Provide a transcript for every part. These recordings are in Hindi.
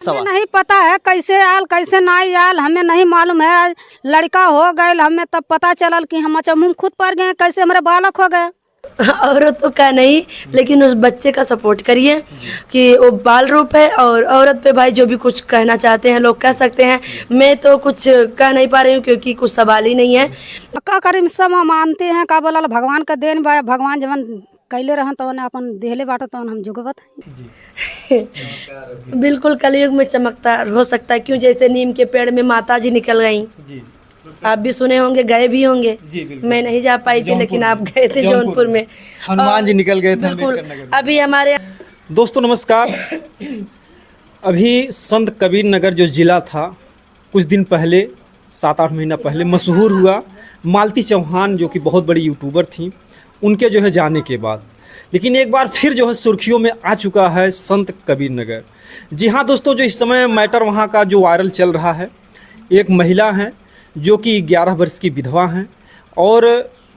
सवाल नहीं पता है कैसे आल कैसे नहीं आल, हमें नहीं मालूम है। लड़का हो गए हमें तब पता चलल कि हम मुँह खुद पड़ गए, कैसे हमारे बालक हो गए। औरतों का नहीं, लेकिन उस बच्चे का सपोर्ट करिए कि वो बाल रूप है। और औरत पे भाई जो भी कुछ कहना चाहते हैं लोग कह सकते हैं, मैं तो कुछ कह नहीं पा रही हूँ क्योंकि कुछ सवाल ही नहीं है। का करीम सब हम मानते हैं का बोला भगवान का देन बा, भगवान जवन कैले रहन तो अपन देहले बाटो तो हम जुगवत हैं। बिल्कुल कलयुग में चमकता हो सकता है, क्यों जैसे नीम के पेड़ में माता जी निकल गई। आप भी सुने होंगे, गए भी होंगे। मैं नहीं जा पाई थी लेकिन आप गए थे जौनपुर में, हनुमान जी निकल गए थे। बिल्कुल अभी हमारे दोस्तों नमस्कार। अभी संत कबीर नगर जो ज़िला था, कुछ दिन पहले 7-8 महीना पहले मशहूर हुआ। मालती चौहान जो कि बहुत बड़ी यूट्यूबर थी, उनके जो है जाने के बाद लेकिन एक बार फिर जो है सुर्खियों में आ चुका है संत कबीर नगर। जी हाँ दोस्तों, जो इस समय मैटर वहाँ का जो वायरल चल रहा है, एक महिला हैं जो कि 11 वर्ष की विधवा हैं और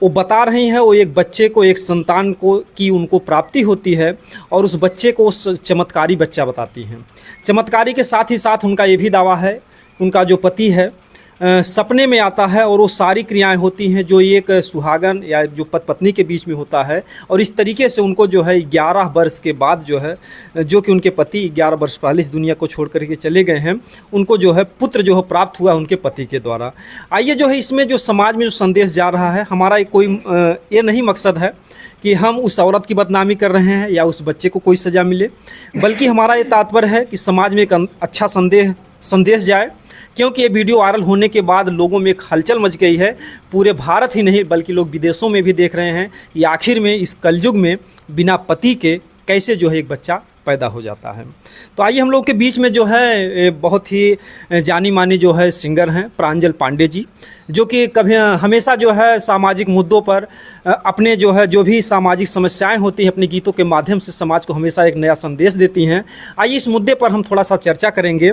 वो बता रही हैं वो एक बच्चे को, एक संतान को की उनको प्राप्ति होती है और उस बच्चे को चमत्कारी बच्चा बताती हैं। चमत्कारी के साथ ही साथ उनका ये भी दावा है कि उनका जो पति है सपने में आता है और वो सारी क्रियाएं होती हैं जो एक सुहागन या जो पत्नी के बीच में होता है। और इस तरीके से उनको जो है 11 वर्ष के बाद जो है, जो कि उनके पति 11 वर्ष पहले इस दुनिया को छोड़ करके चले गए हैं, उनको जो है पुत्र जो है प्राप्त हुआ उनके पति के द्वारा। आइए जो है इसमें जो समाज में जो संदेश जा रहा है, हमारा कोई ये नहीं मकसद है कि हम उस औरत की बदनामी कर रहे हैं या उस बच्चे को कोई सज़ा मिले, बल्कि हमारा ये तात्पर्य है कि समाज में एक अच्छा संदेश जाए। क्योंकि ये वीडियो वायरल होने के बाद लोगों में एक हलचल मच गई है। पूरे भारत ही नहीं बल्कि लोग विदेशों में भी देख रहे हैं कि आखिर में इस कलयुग में बिना पति के कैसे जो है एक बच्चा पैदा हो जाता है। तो आइए हम लोग के बीच में जो है बहुत ही जानी मानी जो है सिंगर हैं प्रांजल पांडे जी, जो कि कभी हमेशा जो है सामाजिक मुद्दों पर अपने जो है जो भी सामाजिक समस्याएं होती हैं अपने गीतों के माध्यम से समाज को हमेशा एक नया संदेश देती हैं। आइए इस मुद्दे पर हम थोड़ा सा चर्चा करेंगे।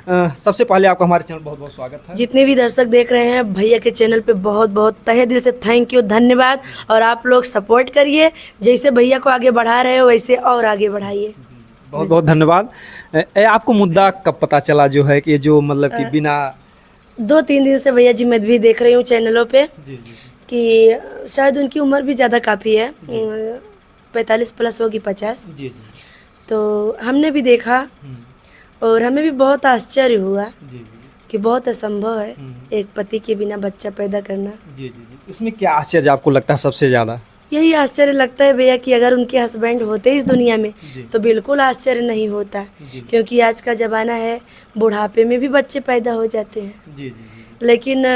सबसे पहले आपका हमारे चैनल बहुत बहुत स्वागत है। जितने भी दर्शक देख रहे हैं भैया के चैनल पे बहुत बहुत तहे दिल से थैंक यू, धन्यवाद। और आप लोग सपोर्ट करिए, जैसे भैया को आगे बढ़ा रहे हो वैसे और आगे बढ़ाइए। बहुत बहुत धन्यवाद। आपको मुद्दा कब पता चला जो है कि ये जो मतलब कि बिना 2-3 दिन से भैया जी मैं भी देख रही हूँ चैनलों पे कि शायद उनकी उम्र भी ज़्यादा काफ़ी है, 45 प्लस होगी, 50। तो हमने भी देखा और हमें भी बहुत आश्चर्य हुआ कि बहुत असंभव है एक पति के बिना बच्चा पैदा करना। इसमें क्या आश्चर्य आपको लगता है सबसे ज़्यादा? यही आश्चर्य लगता है भैया कि अगर उनके हस्बैंड होते इस दुनिया में तो बिल्कुल आश्चर्य नहीं होता, क्योंकि आज का ज़माना है बुढ़ापे में भी बच्चे पैदा हो जाते हैं। लेकिन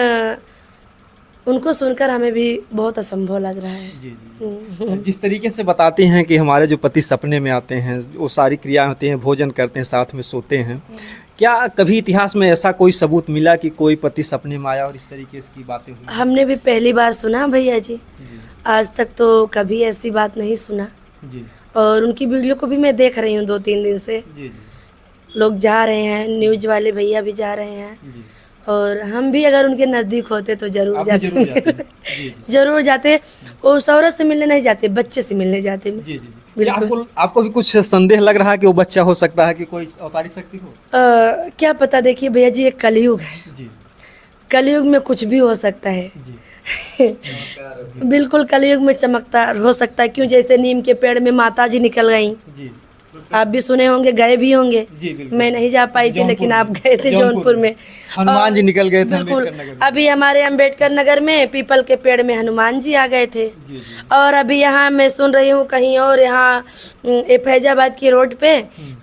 उनको सुनकर हमें भी बहुत असंभव लग रहा है। जिस तरीके से बताते हैं कि हमारे जो पति सपने में आते हैं, वो सारी क्रियाएं होती हैं, भोजन करते हैं, साथ में सोते हैं, क्या कभी इतिहास में ऐसा कोई सबूत मिला कि कोई पति सपने में आया और इस तरीके की बातें हुई? हमने भी पहली बार सुना भैया जी, आज तक तो कभी ऐसी बात नहीं सुना। और उनकी वीडियो को भी मैं देख रही हूँ 2-3 दिन से। लोग जा रहे हैं, न्यूज वाले भैया भी जा रहे हैं और हम भी अगर उनके नज़दीक होते तो जरूर जाते। जरूर जाते। उस औरत से मिलने नहीं जाते, बच्चे से मिलने जाते। आपको भी कुछ संदेह लग रहा है कि वो बच्चा हो सकता है कि कोई अवतारी शक्ति हो? क्या पता। देखिए भैया जी, एक कलयुग है, कलयुग में कुछ भी हो सकता है। बिल्कुल कलयुग में चमकता हो सकता है, क्यों जैसे नीम के पेड़ में माता जी निकल गई। आप भी सुने होंगे, गए भी होंगे। मैं नहीं जा पाई थी लेकिन आप गए थे जौनपुर में, हनुमान जी निकल गए थे। बिल्कुल अभी हमारे अम्बेडकर नगर में पीपल के पेड़ में हनुमान जी आ गए थे। और अभी यहाँ मैं सुन रही हूँ कहीं और, यहाँ फैजाबाद की रोड पे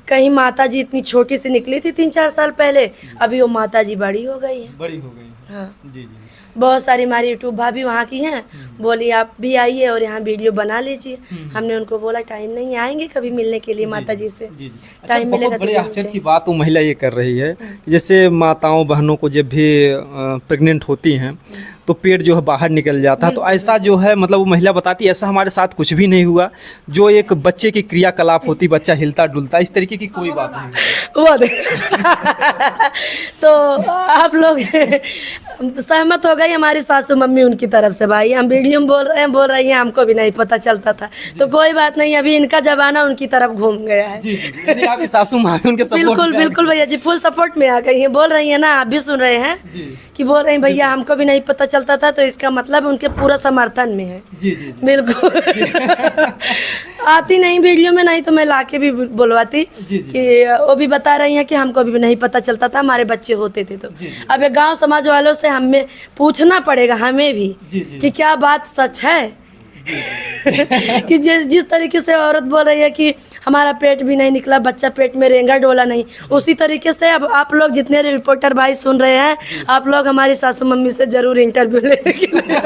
कहीं माता जी इतनी छोटी सी निकली थी 3-4 साल पहले, अभी वो माता जी बड़ी हो गई है। बड़ी हो गई। हाँ बहुत सारी हमारी यूट्यूब भाभी वहाँ की हैं, बोली आप भी आइए और यहाँ वीडियो बना लीजिए। हमने उनको बोला टाइम नहीं, आएंगे कभी मिलने के लिए माता जी से। टाइम मिलेगा। बड़े आश्चर्य की बात वो महिला ये कर रही है, जैसे माताओं बहनों को जब भी प्रेग्नेंट होती हैं तो पेट जो है बाहर निकल जाता है, तो ऐसा जो है मतलब वो महिला बताती है ऐसा हमारे साथ कुछ भी नहीं हुआ। जो एक बच्चे की क्रियाकलाप होती, बच्चा हिलता डुलता, इस तरीके की कोई बात नहीं। तो आप लोग सहमत हो गई हमारी सासू मम्मी उनकी तरफ से। भाई हम वीडियो में बोल रही हैं, हमको भी नहीं पता चलता था, तो कोई बात नहीं, अभी इनका जमाना उनकी तरफ घूम गया है। यानी आपकी सासू माँ भी उनके सपोर्ट बिल्कुल बिल्कुल भैया जी, फुल सपोर्ट में आ गई हैं। बोल रही है ना, आप भी सुन रहे हैं कि बोल रहे हैं भैया हमको भी नहीं पता चलता था, तो इसका मतलब उनके पूरा समर्थन में है। बिल्कुल आती नहीं वीडियो में, नहीं तो मैं लाके भी बुलवाती कि वो भी बता रही हैं कि हमको भी नहीं पता चलता था, हमारे बच्चे होते थे। तो अब ये गांव समाज वालों से हमें पूछना पड़ेगा, हमें भी कि क्या बात सच है। कि जिस तरीके से औरत बोल रही है कि हमारा पेट भी नहीं निकला, बच्चा पेट में रेंगा डोला नहीं, उसी तरीके से अब आप लोग जितने रिपोर्टर भाई सुन रहे हैं, आप लोग हमारी सासू मम्मी से जरूर इंटरव्यू लेने के लिए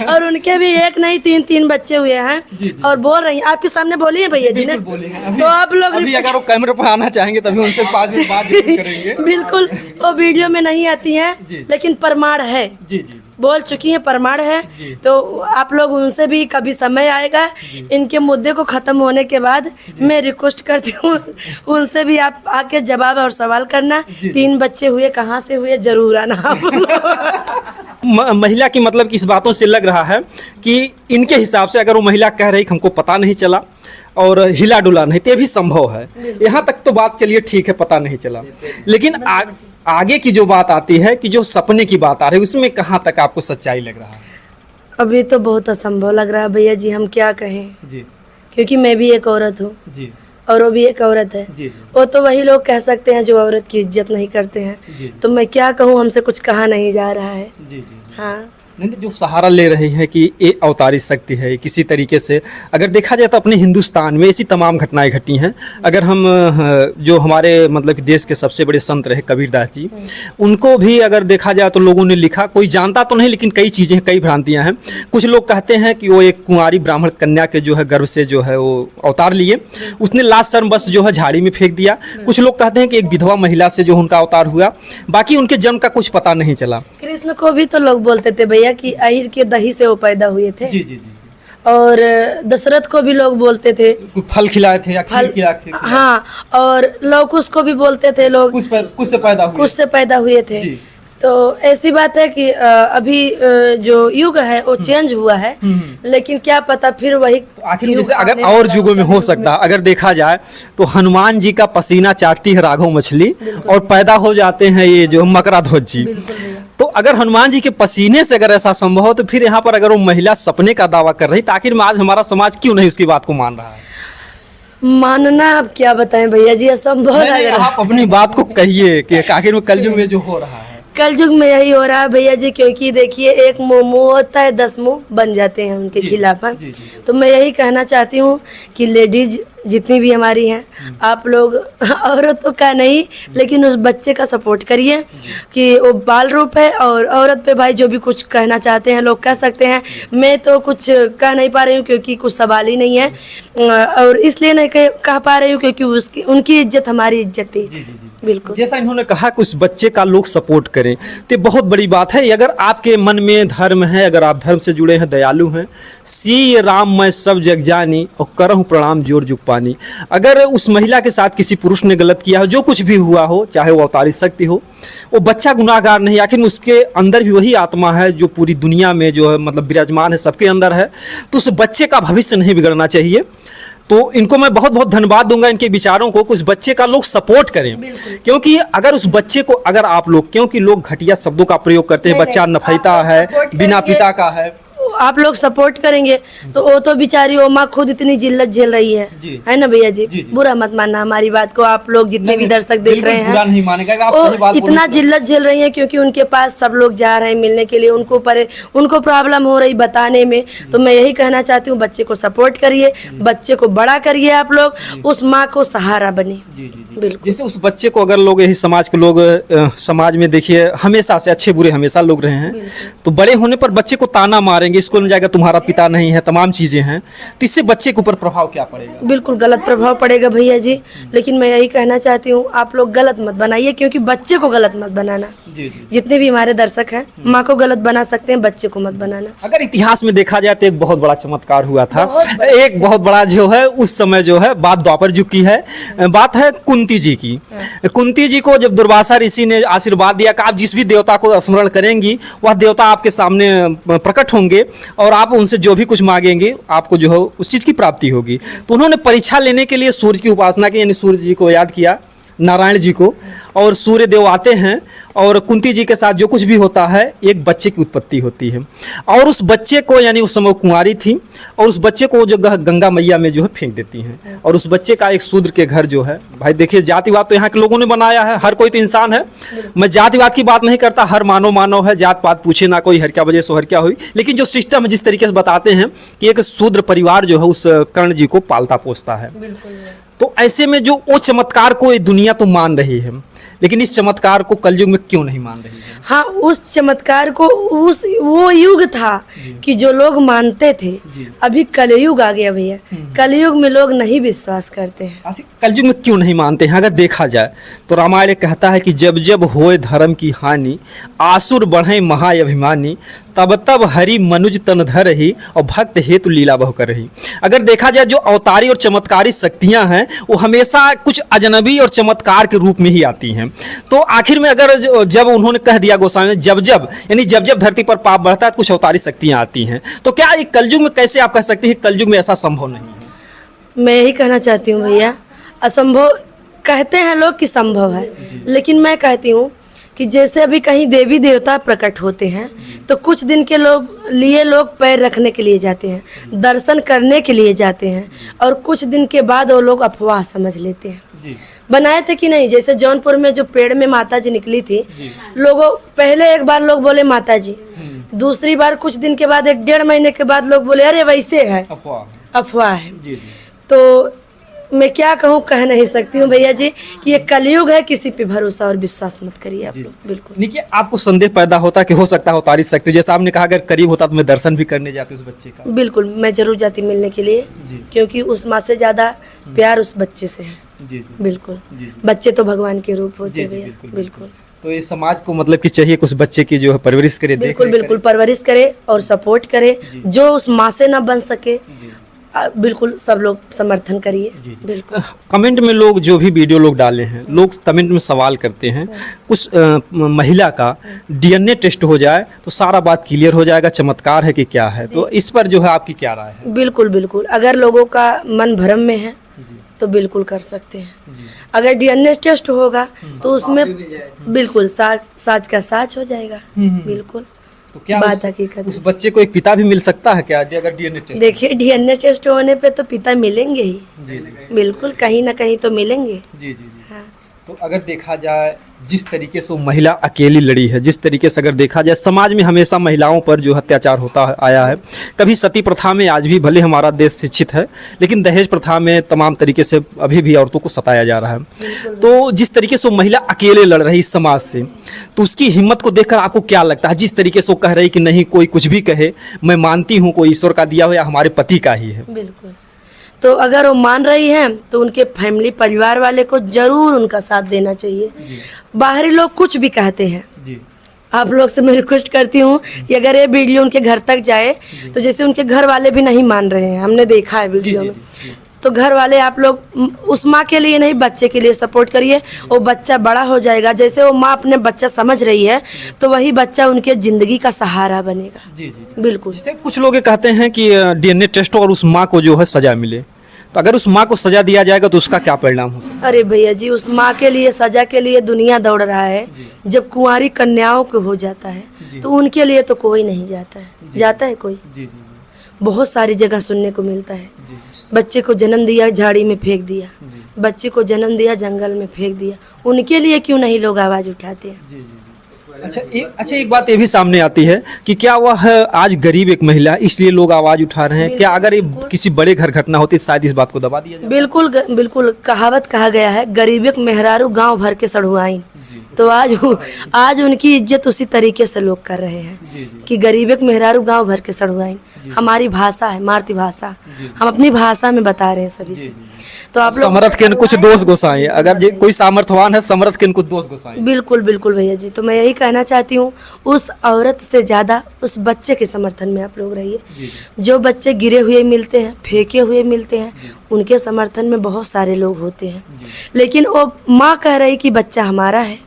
और उनके भी एक नहीं तीन बच्चे हुए हैं और बोल रही हैं, आपके सामने बोली है भैया जी ने, तो आप लोग अभी अगर वो कैमरे पर आना चाहेंगे तभी उनसे 5 मिनट बाद जरूर करेंगे। बिल्कुल, वो वीडियो में नहीं आती हैं, लेकिन प्रमाण है, बोल चुकी हैं, प्रमाण है। तो आप लोग उनसे भी कभी समय आएगा इनके मुद्दे को खत्म होने के बाद, मैं रिक्वेस्ट करती हूँ उनसे भी आप आके जवाब और सवाल करना। 3 बच्चे हुए, कहाँ से हुए, जरूर आना आप। महिला की मतलब कि इस बातों से लग रहा है कि इनके हिसाब से अगर वो महिला कह रही कि हमको पता नहीं चला और हिला डुला नहीं, तो ये भी संभव है। यहाँ तक तो बात चलिए ठीक है, पता नहीं चला, लेकिन आगे की जो बात आती है कि जो सपने की बात आ रही है, उसमें कहाँ तक आपको सच्चाई लग रहा है? अभी तो बहुत असंभव लग रहा है भैया जी, हम क्या कहें जी, क्योंकि मैं भी एक औरत हूँ जी, और वो भी एक औरत है जी। वो तो वही लोग कह सकते हैं जो औरत की इज्जत नहीं करते हैं जी। तो मैं क्या कहूँ, हमसे कुछ कहा नहीं जा रहा है जी। हाँ, नहीं, जो सहारा ले रही है कि ये अवतारी शक्ति है किसी तरीके से, अगर देखा जाए तो अपने हिंदुस्तान में ऐसी तमाम घटनाएं घटी हैं। अगर हम जो हमारे मतलब कि देश के सबसे बड़े संत रहे कबीरदास जी, उनको भी अगर देखा जाए तो लोगों ने लिखा, कोई जानता तो नहीं, लेकिन कई चीज़ें, कई भ्रांतियां हैं। कुछ लोग कहते हैं कि वो एक कुंवारी ब्राह्मण कन्या के जो है गर्भ से जो है वो अवतार लिए, उसने लास्ट शर्म बस जो है झाड़ी में फेंक दिया। कुछ लोग कहते हैं कि एक विधवा महिला से जो उनका अवतार हुआ, बाकी उनके जन्म का कुछ पता नहीं चला। कृष्ण को भी तो लोग बोलते थे भैया कि अहिर के दही से वो पैदा हुए थे जी जी जी। और दशरथ को भी लोग बोलते थे फल खिलाए थे या खीर खिलाए। हाँ, और लवकुश को भी बोलते थे लोग कुछ से पैदा हुए थे। तो ऐसी बात है कि अभी जो युग है वो चेंज हुआ है, लेकिन क्या पता फिर वही आखिर जैसे अगर और युगों में हो सकता है। अगर देखा जाए तो हनुमान जी का पसीना चाटती है राघव मछली और पैदा हो जाते हैं ये जो मकराध्वज जी। तो अगर हनुमान जी के पसीने से अगर ऐसा संभव हो, तो फिर यहाँ पर अगर वो महिला सपने का दावा कर रही, तो आखिर में आज हमारा समाज क्यों नहीं उसकी बात को मान रहा है? मानना अब क्या बताएं भैया जी, असंभव लग रहा है। आप अपनी बात को कहिए कि आखिर में कलयुग में जो हो रहा है, कलयुग में यही हो रहा है भैया जी, क्योंकि देखिए एक मुंह होता है, 10 मुंह बन जाते हैं उनके खिलाफ। तो मैं यही कहना चाहती हूँ कि लेडीज जितनी भी हमारी हैं, आप लोग औरतों का नहीं लेकिन उस बच्चे का सपोर्ट करिए कि वो बाल रूप है। और औरत पे भाई जो भी कुछ कहना चाहते हैं लोग कह सकते हैं, मैं तो कुछ कह नहीं पा रही हूँ क्योंकि कुछ सवाल ही नहीं है, और इसलिए नहीं कह पा रही हूँ क्योंकि उनकी इज्जत हमारी इज्जत है। बिल्कुल, जैसा इन्होंने कहा कि उस बच्चे का लोग सपोर्ट करें, तो बहुत बड़ी बात है। अगर आपके मन में धर्म है, अगर आप धर्म से जुड़े हैं, दयालु हैं, सी राम मैं सब जग जानी और करहूँ प्रणाम जोर जुग पानी। अगर उस महिला के साथ किसी पुरुष ने गलत किया हो, जो कुछ भी हुआ हो, चाहे वो अवतारी शक्ति हो, वो बच्चा गुनाहगार नहीं, आखिर उसके अंदर भी वही आत्मा है जो पूरी दुनिया में जो है मतलब विराजमान है, सबके अंदर है। तो उस बच्चे का भविष्य नहीं बिगड़ना चाहिए। तो इनको मैं बहुत बहुत धन्यवाद दूंगा, इनके विचारों को। उस बच्चे का लोग सपोर्ट करें, क्योंकि अगर उस बच्चे को अगर आप लोग, क्योंकि लोग घटिया शब्दों का प्रयोग करते हैं, बच्चा नफैता है, बिना पिता का है, आप लोग सपोर्ट करेंगे तो वो तो बेचारी वो माँ खुद इतनी जिल्लत झेल रही है ना भैया जी। बुरा मत मानना हमारी बात को, आप लोग जितने भी दर्शक देख रहे हैं नहीं मानेगा, वो इतना जिल्लत झेल रही है क्योंकि उनके पास सब लोग जा रहे हैं मिलने के लिए, उनको प्रॉब्लम हो रही बताने में। तो मैं यही कहना चाहती हूँ, बच्चे को सपोर्ट करिए, बच्चे को बड़ा करिए, आप लोग उस माँ को सहारा बने। बिल्कुल, जैसे उस बच्चे को अगर लोग, यही समाज के लोग, समाज में देखिए हमेशा से अच्छे बुरे हमेशा लोग रहे हैं, तो बड़े होने पर बच्चे को ताना मारेंगे, स्कूल में जाएगा तुम्हारा पिता नहीं है, तमाम चीज़ें हैं, तो इससे बच्चे के ऊपर प्रभाव क्या पड़ेगा? बिल्कुल गलत प्रभाव पड़ेगा भैया जी। लेकिन मैं यही कहना चाहती हूँ, आप लोग गलत मत बनाइए, क्योंकि बच्चे को गलत मत बनाना। जितने भी हमारे दर्शक हैं, माँ को गलत बना सकते हैं, बच्चे को मत बनाना। अगर इतिहास में देखा जाए तो एक बहुत बड़ा चमत्कार हुआ था, एक बहुत बड़ा जो है उस समय जो है, बात द्वापर युग की है, बात है कुंती जी की। कुंती जी को जब दुर्वासा ऋषि ने आशीर्वाद दिया कि आप जिस भी देवता को स्मरण करेंगी वह देवता आपके सामने प्रकट होंगे और आप उनसे जो भी कुछ मांगेंगे आपको जो है उस चीज़ की प्राप्ति होगी। तो उन्होंने परीक्षा लेने के लिए सूर्य की उपासना की, यानी सूर्य जी को याद किया, नारायण जी को, और सूर्य देव आते हैं और कुंती जी के साथ जो कुछ भी होता है एक बच्चे की उत्पत्ति होती है। और उस बच्चे को, यानी उस समय कुंवारी थी, और उस बच्चे को जो गंगा मैया में जो है फेंक देती हैं। और उस बच्चे का एक शूद्र के घर जो है, भाई देखिए जातिवाद तो यहाँ के लोगों ने बनाया है, हर कोई तो इंसान है, मैं जातिवाद की बात नहीं करता, हर मानव है, जात पात पूछे ना कोई, हर क्या वजह से हर क्या हुई, लेकिन जो सिस्टम है जिस तरीके से बताते हैं कि एक शूद्र परिवार जो है उस कर्ण जी को पालता पोसता है। तो ऐसे में जो वो चमत्कार को ये दुनिया तो मान रही है, लेकिन इस चमत्कार को कलयुग में क्यों नहीं मान रही है? हाँ, उस चमत्कार को वो युग था कि जो लोग मानते थे। अभी कलयुग आ गया भैया, कलयुग में लोग नहीं विश्वास करते हैं। कलयुग में क्यों नहीं मानते हैं? अगर देखा जाए तो रामायण कहता है कि जब जब होए धर्म की हानि, आसुर बढ़े महाअभिमानी, तब तब हरि मनुज तन धर ही और भक्त हेतु लीला बहु कर रही। अगर देखा जाए जो अवतारी और चमत्कारी शक्तियां हैं वो हमेशा कुछ अजनबी और चमत्कार के रूप में ही आती हैं। तो आखिर में अगर जब उन्होंने कह दिया गोस्वामी ने, जब जब धरती पर पाप बढ़ता है कुछ अवतारी शक्तियां आती हैं, तो क्या ये कलयुग में कैसे आप कह सकते हैं कलयुग में ऐसा संभव नहीं है? मैं यही कहना चाहती हूँ भैया, असंभव कहते हैं लोग कि संभव है, लेकिन मैं कहती हूँ कि जैसे अभी कहीं देवी देवता प्रकट होते हैं तो कुछ दिन के लोग पैर रखने के लिए जाते हैं, दर्शन करने के लिए जाते हैं, और कुछ दिन के बाद वो लोग अफवाह समझ लेते हैं। बनाए थे कि नहीं, जैसे जौनपुर में जो पेड़ में माता जी निकली थी, लोगों पहले एक बार लोग बोले माता जी, दूसरी बार कुछ दिन के बाद 1-1.5 महीने के बाद लोग बोले अरे वैसे है, अफवाह है। तो मैं क्या कहूँ, कह नहीं सकती हूँ भैया जी कि ये कलयुग है, किसी पे भरोसा और विश्वास मत करिए आप लोग। बिल्कुल देखिए, आपको संदेह पैदा होता कि हो सकता है अवतारी शक्ति, जैसा आपने कहा अगर करीब होता तो मैं दर्शन भी करने जाती उस बच्चे का। बिल्कुल, मैं जरूर जाती मिलने के लिए, क्योंकि उस माँ से ज्यादा प्यार उस बच्चे से है। बिल्कुल, बच्चे तो भगवान के रूप होते हैं भैया। बिल्कुल, तो ये समाज को मतलब कि चाहिए कुछ बच्चे की जो है परवरिश करे, बिल्कुल परवरिश करे और सपोर्ट करे। जो उस माँ से ना बन सके, बिल्कुल सब लोग समर्थन करिए। बिल्कुल। कमेंट में लोग जो भी वीडियो लोग डाले हैं, लोग कमेंट में सवाल करते हैं कुछ महिला का DNA टेस्ट हो जाए तो सारा बात क्लियर हो जाएगा, चमत्कार है कि क्या है, तो इस पर जो है आपकी क्या राय है? बिल्कुल, अगर लोगों का मन भ्रम में है तो बिल्कुल कर सकते हैं। अगर DNA टेस्ट होगा तो उसमें बिल्कुल साच का साच हो जाएगा। बिल्कुल, तो क्या बात हकीकत उस बच्चे को एक पिता भी मिल सकता है क्या अगर DNA टेस्ट? देखिए, DNA टेस्ट होने पे तो पिता मिलेंगे ही। बिल्कुल, कहीं ना कहीं तो मिलेंगे। हाँ। तो अगर देखा जाए जिस तरीके से वो महिला अकेली लड़ी है, जिस तरीके से अगर देखा जाए समाज में हमेशा महिलाओं पर जो अत्याचार होता आया है, कभी सती प्रथा में, आज भी भले हमारा देश शिक्षित है लेकिन दहेज प्रथा में तमाम तरीके से अभी भी औरतों को सताया जा रहा है। तो जिस तरीके से वो महिला अकेले लड़ रही समाज से, तो उसकी हिम्मत को देखकर आपको क्या लगता है? जिस तरीके से वो कह रही कि नहीं कोई कुछ भी कहे, मैं मानती हूँ कोई ईश्वर का दिया हो या हमारे पति का ही है। बिल्कुल, तो अगर वो मान रही हैं तो उनके फैमिली परिवार वाले को जरूर उनका साथ देना चाहिए। बाहरी लोग कुछ भी कहते हैं, आप लोग से मैं रिक्वेस्ट करती हूँ कि अगर ये वीडियो उनके घर तक जाए तो जैसे उनके घर वाले भी नहीं मान रहे हैं, हमने देखा है वीडियो में, तो घर वाले आप लोग उस माँ के लिए नहीं बच्चे के लिए सपोर्ट करिए। वो बच्चा बड़ा हो जाएगा, जैसे वो माँ अपने बच्चा समझ रही है तो वही बच्चा उनके जिंदगी का सहारा बनेगा। बिल्कुल, जैसे कुछ लोग कहते हैं कि DNA टेस्ट और उस माँ को जो है सजा मिले, तो अगर उस माँ को सजा दिया जाएगा तो उसका क्या परिणाम हो सकता है? अरे भैया जी, उस माँ के लिए सजा के लिए दुनिया दौड़ रहा है। जब कुंवारी कन्याओं को हो जाता है तो उनके लिए तो कोई नहीं जाता है, जाता है कोई? बहुत सारी जगह सुनने को मिलता है, बच्चे को जन्म दिया झाड़ी में फेंक दिया, बच्चे को जन्म दिया जंगल में फेंक दिया, उनके लिए क्यों नहीं लोग आवाज उठाते हैं? अच्छा, एक बात ये भी सामने आती है कि क्या वह आज गरीब एक महिला इसलिए लोग आवाज उठा रहे हैं? क्या अगर ये किसी बड़े घर घटना होती तो शायद इस बात को दबा दिया जाए? बिल्कुल, कहावत कहा गया है, गरीब एक मेहरारू गांव भर के सड़ुआइन। तो आज उनकी इज्जत उसी तरीके से लोग कर रहे हैं कि गरीब के मेहरारू गांव भर के सड़ुआई। हमारी भाषा है मातृभाषा, हम अपनी भाषा में बता रहे हैं सभी से। तो आप लोग समर्थ के कुछ दोष गोसाएं, अगर कोई सामर्थवान है समर्थ के कुछ दोष गोसाएं। बिल्कुल बिल्कुल भैया जी, तो मैं यही कहना चाहती हूँ उस औरत से ज़्यादा उस बच्चे के समर्थन में आप लोग रहिए। जो बच्चे गिरे हुए मिलते हैं, फेंके हुए मिलते हैं, उनके समर्थन में बहुत सारे लोग होते हैं। लेकिन वो माँ कह रही कि बच्चा हमारा है,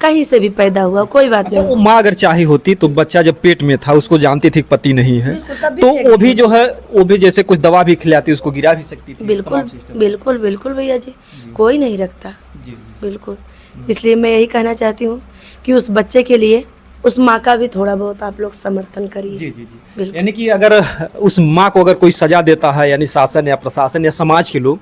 कहीं से भी पैदा हुआ कोई बात अच्छा, नहीं। वो माँ अगर चाही होती तो बच्चा जब पेट में था उसको जानती थी कि पति नहीं है, तो वो भी जो है वो भी जैसे कुछ दवा भी खिलाती उसको गिरा भी सकती थी। बिल्कुल बिल्कुल बिल्कुल भैया जी, कोई नहीं रखता। बिल्कुल, इसलिए मैं यही कहना चाहती हूँ कि उस बच्चे के लिए उस माँ का भी थोड़ा बहुत आप लोग समर्थन करिए। बिल्कुल। यानी कि अगर उस माँ को अगर कोई सजा देता है, यानी शासन या प्रशासन या समाज के लोग,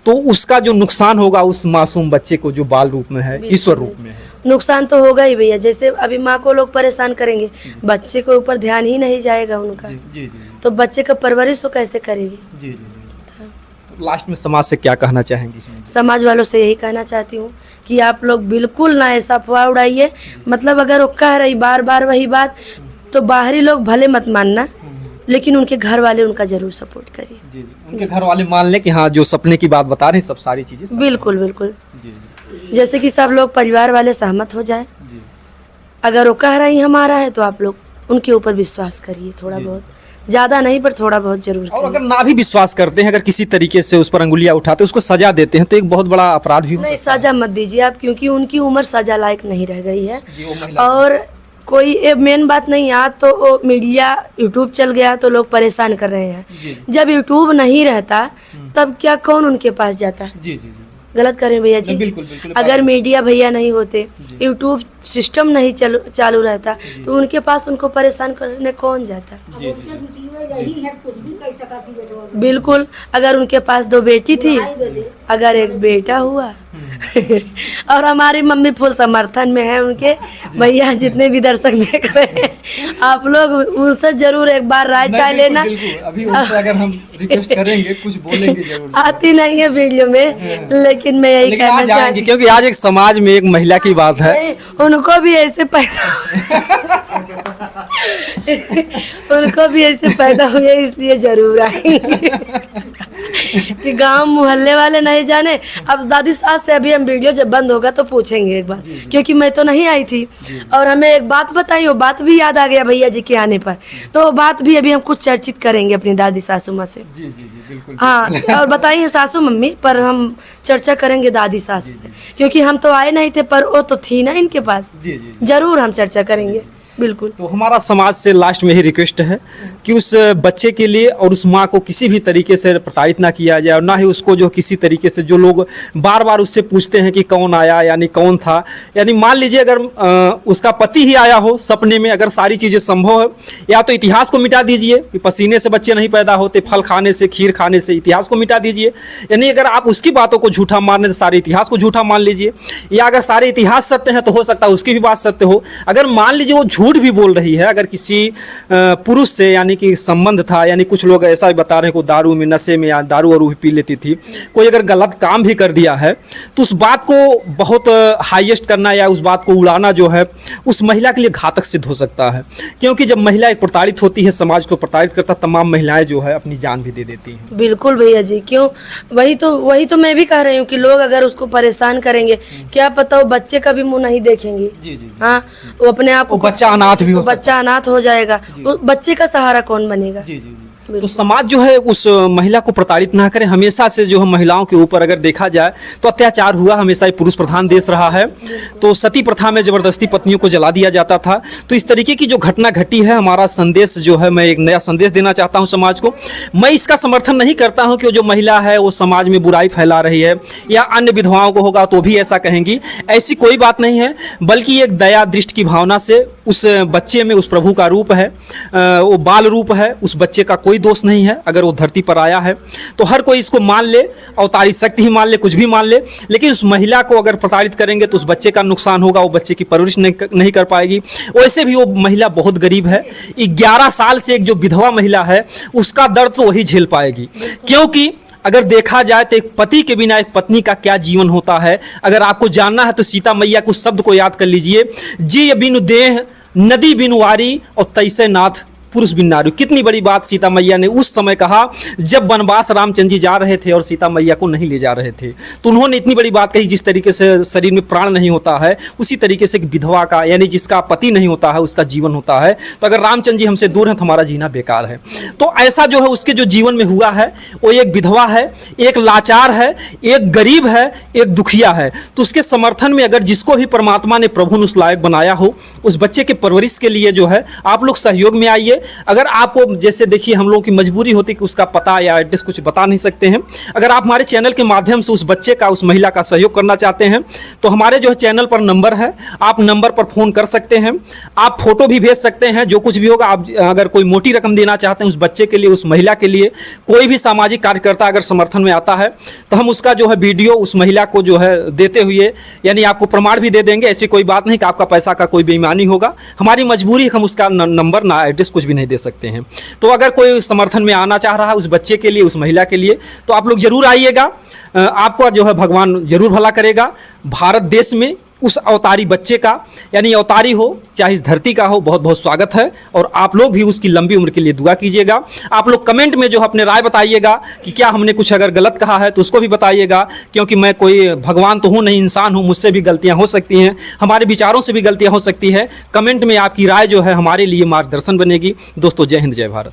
तो उसका जो नुकसान होगा उस मासूम बच्चे को जो बाल रूप में है, ईश्वर रूप में है, नुकसान तो होगा ही भैया। जैसे अभी माँ को लोग परेशान करेंगे, बच्चे के ऊपर ध्यान ही नहीं जाएगा उनका, तो बच्चे का परवरिश वो कैसे करेगी। तो लास्ट में समाज से क्या कहना चाहेंगे? समाज वालों से यही कहना चाहती हूँ कि आप लोग बिल्कुल ना ऐसा अफवाह उड़ाइए। मतलब अगर वो कह रही बार बार वही बात, तो बाहरी लोग भले मत मानना, लेकिन उनके घर वाले उनका जरूर सपोर्ट करिए। उनके घर वाले मान ले कि हाँ जो सपने की बात बता रहे हैं सब सारी चीजें। बिल्कुल बिल्कुल, जैसे कि सब लोग परिवार वाले सहमत हो जाए। अगर वो कह रही हमारा है तो आप लोग उनके ऊपर विश्वास करिए, थोड़ा बहुत, ज्यादा नहीं पर थोड़ा बहुत जरूर। और अगर ना भी विश्वास करते हैं, अगर किसी तरीके से उस पर अंगुलियां उठाते उसको सजा देते हैं, तो एक बहुत बड़ा अपराध भी हो सकता है। नहीं, सजा मत दीजिए आप, क्योंकि उनकी उम्र सजा लायक नहीं रह गई है। और कोई मेन बात नहीं, आज तो मीडिया यूट्यूब चल गया तो लोग परेशान कर रहे हैं। जब यूट्यूब नहीं रहता तब क्या कौन उनके पास जाता? गलत करें भैया जी। बिल्कुल, अगर मीडिया भैया नहीं होते, यूट्यूब सिस्टम नहीं चालू रहता, तो उनके पास उनको परेशान करने कौन जाता? बिल्कुल, अगर उनके पास 2 बेटी थी, अगर एक बेटा हुआ और हमारी मम्मी फुल समर्थन में है उनके। भैया जितने भी दर्शक देख रहे हैं, आप लोग उनसे जरूर एक बार राय चाय लेना। अभी उनसे अगर हम रिक्वेस्ट करेंगे, कुछ बोलेंगे जरूर। आती नहीं है वीडियो में, लेकिन मैं यही कहना चाहती हूँ, क्योंकि आज एक समाज में एक महिला की बात है, उनको भी ऐसे पैदा हुए, इसलिए जरूर आएंगे कि गांव मोहल्ले वाले नहीं जाने। अब दादी सास से अभी हम वीडियो जब बंद होगा तो पूछेंगे एक बार, क्योंकि मैं तो नहीं आई थी। और हमें एक बात बताई, वो बात भी याद आ गया भैया जी के आने पर, तो वो बात भी अभी हम कुछ चर्चित करेंगे अपनी दादी सासू माँ से। हाँ, और बताइए सासू मम्मी, पर हम चर्चा करेंगे दादी सासू से, क्योंकि हम तो आए नहीं थे, पर वो तो थी ना इनके पास। जरूर हम चर्चा करेंगे। बिल्कुल। तो हमारा समाज से लास्ट में ही रिक्वेस्ट है कि उस बच्चे के लिए और उस माँ को किसी भी तरीके से प्रताड़ित ना किया जाए, और ना ही उसको जो किसी तरीके से जो लोग बार बार उससे पूछते हैं कि कौन आया, यानी कौन था, यानी मान लीजिए अगर उसका पति ही आया हो सपने में, अगर सारी चीज़ें संभव है, या तो इतिहास को मिटा दीजिए कि पसीने से बच्चे नहीं पैदा होते, फल खाने से, खीर खाने से, इतिहास को मिटा दीजिए। यानी अगर आप उसकी बातों को झूठा मारने तो सारे इतिहास को झूठा मान लीजिए, या अगर सारे इतिहास सत्य हैं तो हो सकता है उसकी भी बात सत्य हो। अगर मान लीजिए वो झूठ भी बोल रही है, अगर किसी पुरुष से यानी कि संबंध था, यानी कुछ लोग ऐसा भी बता रहे हैं, कोई दारू में नशे में या दारू और भी पी लेती थी, कोई अगर गलत काम भी कर दिया है, तो उस बात को बहुत हाईएस्ट करना या उस बात को उड़ाना जो है उस महिला के लिए घातक सिद्ध हो सकता है। क्योंकि जब महिला एक प्रताड़ित होती है, समाज को प्रताड़ित करता, तमाम महिलाएं जो है अपनी जान भी दे देती हैं। बिल्कुल भैया जी, क्यों, वही तो मैं भी कह रही हूँ कि लोग अगर उसको परेशान करेंगे, क्या पता वो बच्चे का भी मुंह नहीं देखेंगे। हाँ, वो अपने आप को, बच्चा अनाथ भी हो, बच्चा अनाथ हो जाएगा, बच्चे का सहारा कौन बनेगा? तो समाज जो है उस महिला को प्रताड़ित ना करे। हमेशा से जो है महिलाओं के ऊपर अगर देखा जाए तो अत्याचार हुआ, हमेशा ही पुरुष प्रधान देश रहा है। तो सती प्रथा में जबरदस्ती पत्नियों को जला दिया जाता था। तो इस तरीके की जो घटना घटी है, हमारा संदेश जो है, मैं एक नया संदेश देना चाहता हूँ समाज को। मैं इसका समर्थन नहीं करता हूँ कि जो महिला है वो समाज में बुराई फैला रही है, या अन्य विधवाओं को होगा तो भी ऐसा कहेंगी, ऐसी कोई बात नहीं है। बल्कि एक दया दृष्टि की भावना से उस बच्चे में उस प्रभु का रूप है, वो बाल रूप है, उस बच्चे का कोई दोष नहीं है। अगर वो धरती पर आया है तो हर कोई इसको मान ले, अवतारी शक्ति ही मान ले, कुछ भी मान ले, लेकिन उस महिला को अगर प्रताड़ित करेंगे तो उस बच्चे का नुकसान होगा, वो बच्चे की परवरिश नहीं कर पाएगी। वैसे भी वो महिला बहुत गरीब है, 11 साल से एक जो विधवा महिला है उसका दर्द तो वही झेल पाएगी। क्योंकि अगर देखा जाए तो एक पति के बिना एक पत्नी का क्या जीवन होता है, अगर आपको जानना है तो सीता मैया के उस शब्द को याद कर लीजिए, जी बिनु देह नदी बिनु वारी और तैसे नाथ पुरुष बिन नारी। कितनी बड़ी बात सीता मैया ने उस समय कहा जब वनवास रामचंद्र जी जा रहे थे और सीता मैया को नहीं ले जा रहे थे, तो उन्होंने इतनी बड़ी बात कही, जिस तरीके से शरीर में प्राण नहीं होता है उसी तरीके से एक विधवा का, यानी जिसका पति नहीं होता है उसका जीवन होता है। तो अगर रामचंद्र जी हमसे दूर हैं तो हमारा जीना बेकार है। तो ऐसा जो है उसके जो जीवन में हुआ है, वो एक विधवा है, एक लाचार है, एक गरीब है, एक दुखिया है। तो उसके समर्थन में अगर जिसको भी परमात्मा ने प्रभु ने उस लायक बनाया हो, उस बच्चे के परवरिश के लिए जो है आप लोग सहयोग में आइए। अगर आपको जैसे देखिए हम लोगों की मजबूरी होती कि उसका पता या एड्रेस कुछ बता नहीं सकते हैं, अगर आप हमारे चैनल के माध्यम से उस बच्चे का, उस महिला का सहयोग करना चाहते हैं तो हमारे जो है चैनल पर नंबर है, आप नंबर पर फ़ोन कर सकते हैं, आप फोटो भी भेज सकते हैं, जो कुछ भी होगा। आप अगर कोई मोटी रकम देना चाहते हैं उस बच्चे के लिए, उस महिला के लिए, कोई भी सामाजिक कार्यकर्ता अगर समर्थन में आता है तो हम उसका जो है वीडियो उस महिला को जो है देते हुए, यानी आपको प्रमाण भी दे देंगे। ऐसी कोई बात नहीं कि आपका पैसा का कोई बेईमानी होगा, हमारी मजबूरी है, हम उसका नंबर ना एड्रेस कुछ भी नहीं दे सकते हैं। तो अगर कोई समर्थन में आना चाह रहा है उस बच्चे के लिए, उस महिला के लिए, तो आप लोग जरूर आइएगा। आपको जो है भगवान जरूर भला करेगा। भारत देश में उस अवतारी बच्चे का, यानी अवतारी हो चाहे इस धरती का हो, बहुत बहुत स्वागत है। और आप लोग भी उसकी लंबी उम्र के लिए दुआ कीजिएगा। आप लोग कमेंट में जो अपने राय बताइएगा कि क्या हमने कुछ अगर गलत कहा है तो उसको भी बताइएगा, क्योंकि मैं कोई भगवान तो हूँ नहीं, इंसान हूँ, मुझसे भी गलतियाँ हो सकती हैं, हमारे विचारों से भी गलतियाँ हो सकती है। कमेंट में आपकी राय जो है हमारे लिए मार्गदर्शन बनेगी। दोस्तों जय हिंद, जय भारत।